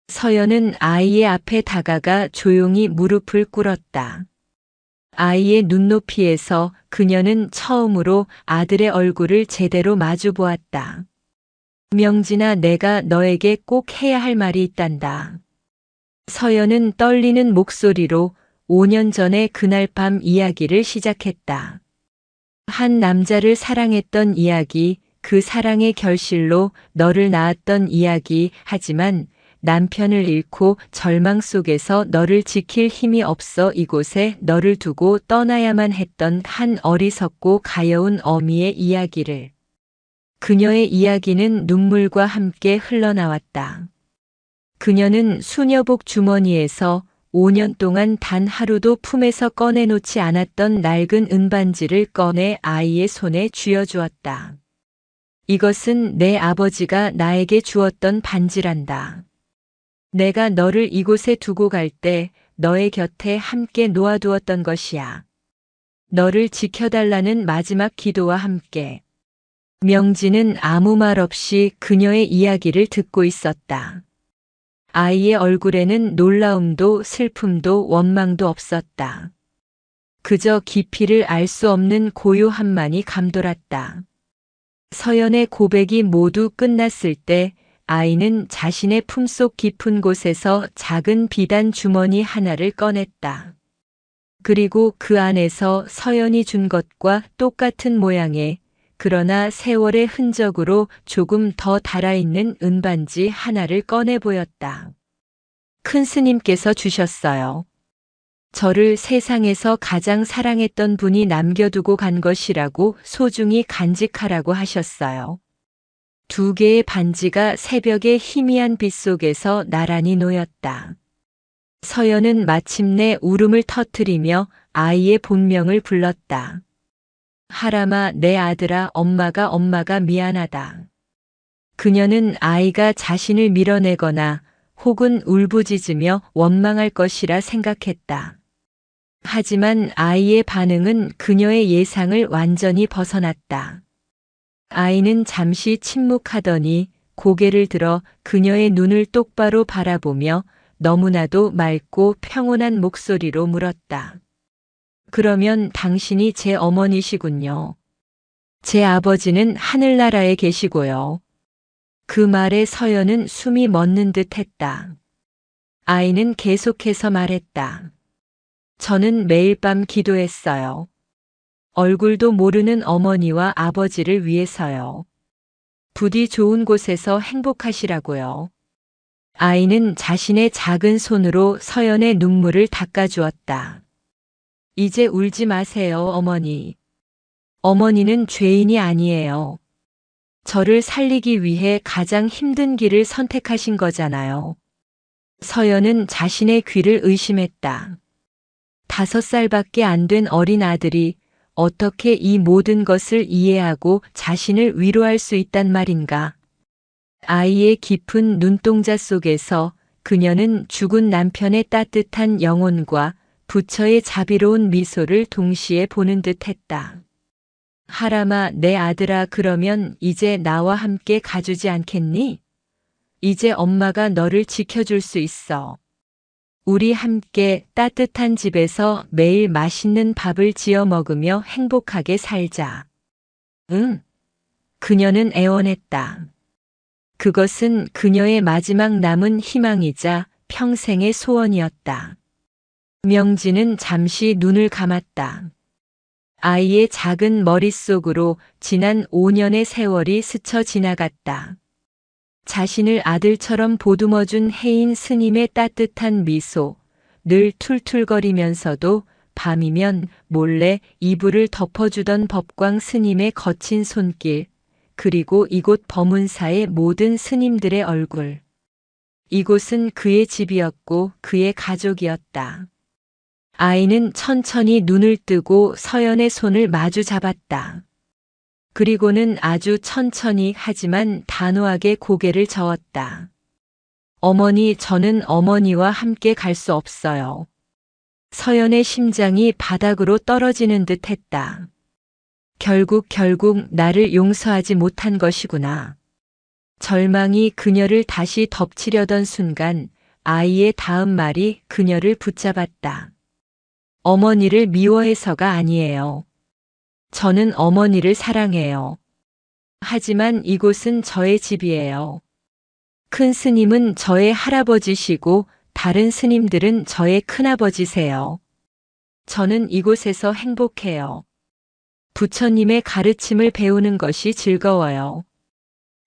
서연은 아이의 앞에 다가가 조용히 무릎을 꿇었다. 아이의 눈높이에서 그녀는 처음으로 아들의 얼굴을 제대로 마주 보았다. 명진아, 내가 너에게 꼭 해야 할 말이 있단다. 서연은 떨리는 목소리로 5년 전의 그날 밤 이야기를 시작했다. 한 남자를 사랑했던 이야기, 그 사랑의 결실로 너를 낳았던 이야기, 하지만 남편을 잃고 절망 속에서 너를 지킬 힘이 없어 이곳에 너를 두고 떠나야만 했던 한 어리석고 가여운 어미의 이야기를. 그녀의 이야기는 눈물과 함께 흘러나왔다. 그녀는 수녀복 주머니에서 5년 동안 단 하루도 품에서 꺼내놓지 않았던 낡은 은반지를 꺼내 아이의 손에 쥐어주었다. 이것은 내 아버지가 나에게 주었던 반지란다. 내가 너를 이곳에 두고 갈 때 너의 곁에 함께 놓아두었던 것이야. 너를 지켜달라는 마지막 기도와 함께. 명진은 아무 말 없이 그녀의 이야기를 듣고 있었다. 아이의 얼굴에는 놀라움도 슬픔도 원망도 없었다. 그저 깊이를 알 수 없는 고요함만이 감돌았다. 서연의 고백이 모두 끝났을 때 아이는 자신의 품속 깊은 곳에서 작은 비단 주머니 하나를 꺼냈다. 그리고 그 안에서 서연이 준 것과 똑같은 모양의 그러나 세월의 흔적으로 조금 더 달아있는 은반지 하나를 꺼내 보였다. 큰 스님께서 주셨어요. 저를 세상에서 가장 사랑했던 분이 남겨두고 간 것이라고 소중히 간직하라고 하셨어요. 두 개의 반지가 새벽의 희미한 빛 속에서 나란히 놓였다. 서연은 마침내 울음을 터뜨리며 아이의 본명을 불렀다. 하람아, 내 아들아, 엄마가 미안하다. 그녀는 아이가 자신을 밀어내거나 혹은 울부짖으며 원망할 것이라 생각했다. 하지만 아이의 반응은 그녀의 예상을 완전히 벗어났다. 아이는 잠시 침묵하더니 고개를 들어 그녀의 눈을 똑바로 바라보며 너무나도 맑고 평온한 목소리로 물었다. 그러면 당신이 제 어머니시군요. 제 아버지는 하늘나라에 계시고요. 그 말에 서연은 숨이 멎는 듯 했다. 아이는 계속해서 말했다. 저는 매일 밤 기도했어요. 얼굴도 모르는 어머니와 아버지를 위해서요. 부디 좋은 곳에서 행복하시라고요. 아이는 자신의 작은 손으로 서연의 눈물을 닦아주었다. 이제 울지 마세요, 어머니. 어머니는 죄인이 아니에요. 저를 살리기 위해 가장 힘든 길을 선택하신 거잖아요. 서연은 자신의 귀를 의심했다. 5살밖에 안 된 어린 아들이 어떻게 이 모든 것을 이해하고 자신을 위로할 수 있단 말인가. 아이의 깊은 눈동자 속에서 그녀는 죽은 남편의 따뜻한 영혼과 부처의 자비로운 미소를 동시에 보는 듯 했다. 하람아, 내 아들아, 그러면 이제 나와 함께 가주지 않겠니? 이제 엄마가 너를 지켜줄 수 있어. 우리 함께 따뜻한 집에서 매일 맛있는 밥을 지어 먹으며 행복하게 살자. 응. 그녀는 애원했다. 그것은 그녀의 마지막 남은 희망이자 평생의 소원이었다. 명진은 잠시 눈을 감았다. 아이의 작은 머릿속으로 지난 5년의 세월이 스쳐 지나갔다. 자신을 아들처럼 보듬어준 혜인 스님의 따뜻한 미소, 늘 툴툴거리면서도 밤이면 몰래 이불을 덮어주던 법광 스님의 거친 손길, 그리고 이곳 법문사의 모든 스님들의 얼굴. 이곳은 그의 집이었고 그의 가족이었다. 아이는 천천히 눈을 뜨고 서연의 손을 마주 잡았다. 그리고는 아주 천천히 하지만 단호하게 고개를 저었다. 어머니, 저는 어머니와 함께 갈 수 없어요. 서연의 심장이 바닥으로 떨어지는 듯 했다. 결국 나를 용서하지 못한 것이구나. 절망이 그녀를 다시 덮치려던 순간 아이의 다음 말이 그녀를 붙잡았다. 어머니를 미워해서가 아니에요. 저는 어머니를 사랑해요. 하지만 이곳은 저의 집이에요. 큰 스님은 저의 할아버지시고 다른 스님들은 저의 큰아버지세요. 저는 이곳에서 행복해요. 부처님의 가르침을 배우는 것이 즐거워요.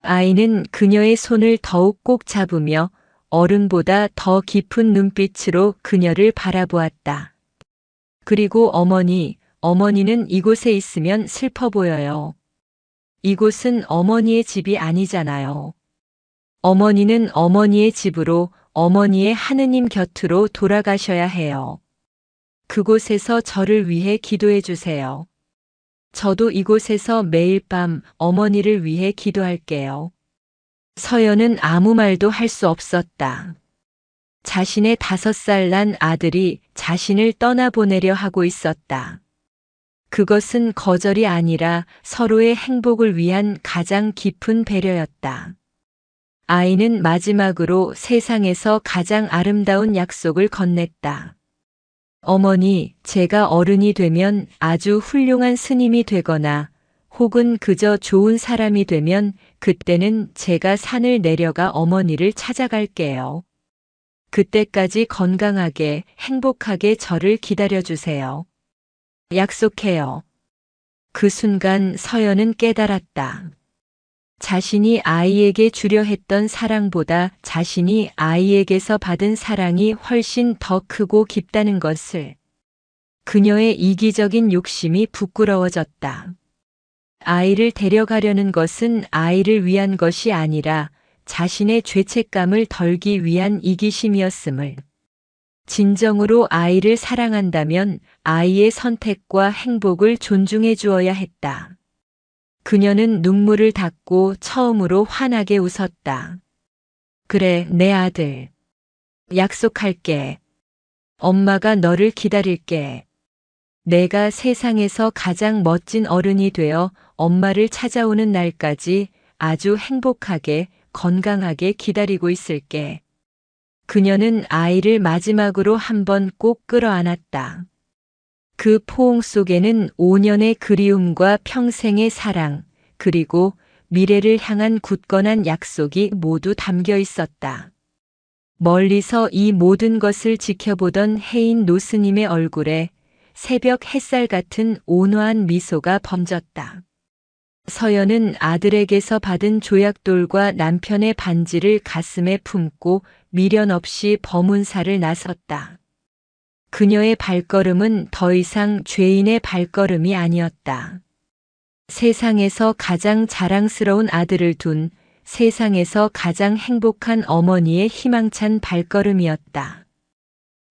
아이는 그녀의 손을 더욱 꼭 잡으며 어른보다 더 깊은 눈빛으로 그녀를 바라보았다. 그리고 어머니는 이곳에 있으면 슬퍼 보여요. 이곳은 어머니의 집이 아니잖아요. 어머니는 어머니의 집으로, 어머니의 하느님 곁으로 돌아가셔야 해요. 그곳에서 저를 위해 기도해 주세요. 저도 이곳에서 매일 밤 어머니를 위해 기도할게요. 서연은 아무 말도 할 수 없었다. 자신의 5살 난 아들이 자신을 떠나보내려 하고 있었다. 그것은 거절이 아니라 서로의 행복을 위한 가장 깊은 배려였다. 아이는 마지막으로 세상에서 가장 아름다운 약속을 건넸다. 어머니, 제가 어른이 되면 아주 훌륭한 스님이 되거나 혹은 그저 좋은 사람이 되면 그때는 제가 산을 내려가 어머니를 찾아갈게요. 그때까지 건강하게, 행복하게 저를 기다려주세요. 약속해요. 그 순간 서연은 깨달았다. 자신이 아이에게 주려 했던 사랑보다 자신이 아이에게서 받은 사랑이 훨씬 더 크고 깊다는 것을. 그녀의 이기적인 욕심이 부끄러워졌다. 아이를 데려가려는 것은 아이를 위한 것이 아니라 자신의 죄책감을 덜기 위한 이기심이었음을. 진정으로 아이를 사랑한다면 아이의 선택과 행복을 존중해 주어야 했다. 그녀는 눈물을 닦고 처음으로 환하게 웃었다. 그래, 내 아들. 약속할게. 엄마가 너를 기다릴게. 내가 세상에서 가장 멋진 어른이 되어 엄마를 찾아오는 날까지 아주 행복하게, 건강하게 기다리고 있을게. 그녀는 아이를 마지막으로 한번 꼭 끌어안았다. 그 포옹 속에는 5년의 그리움과 평생의 사랑, 그리고 미래를 향한 굳건한 약속이 모두 담겨 있었다. 멀리서 이 모든 것을 지켜보던 해인 노스님의 얼굴에 새벽 햇살 같은 온화한 미소가 번졌다. 서연은 아들에게서 받은 조약돌과 남편의 반지를 가슴에 품고 미련 없이 범운사를 나섰다. 그녀의 발걸음은 더 이상 죄인의 발걸음이 아니었다. 세상에서 가장 자랑스러운 아들을 둔 세상에서 가장 행복한 어머니의 희망찬 발걸음이었다.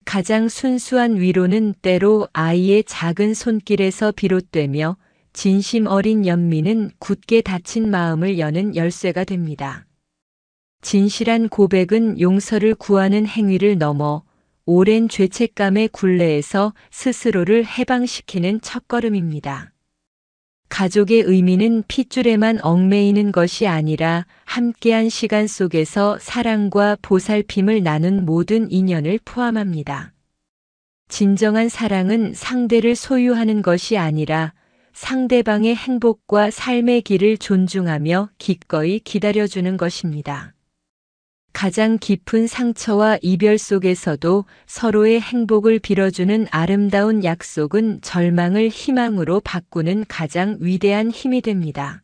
가장 순수한 위로는 때로 아이의 작은 손길에서 비롯되며 진심 어린 연민은 굳게 닫힌 마음을 여는 열쇠가 됩니다. 진실한 고백은 용서를 구하는 행위를 넘어 오랜 죄책감의 굴레에서 스스로를 해방시키는 첫걸음입니다. 가족의 의미는 핏줄에만 얽매이는 것이 아니라 함께한 시간 속에서 사랑과 보살핌을 나눈 모든 인연을 포함합니다. 진정한 사랑은 상대를 소유하는 것이 아니라 상대방의 행복과 삶의 길을 존중하며 기꺼이 기다려주는 것입니다. 가장 깊은 상처와 이별 속에서도 서로의 행복을 빌어주는 아름다운 약속은 절망을 희망으로 바꾸는 가장 위대한 힘이 됩니다.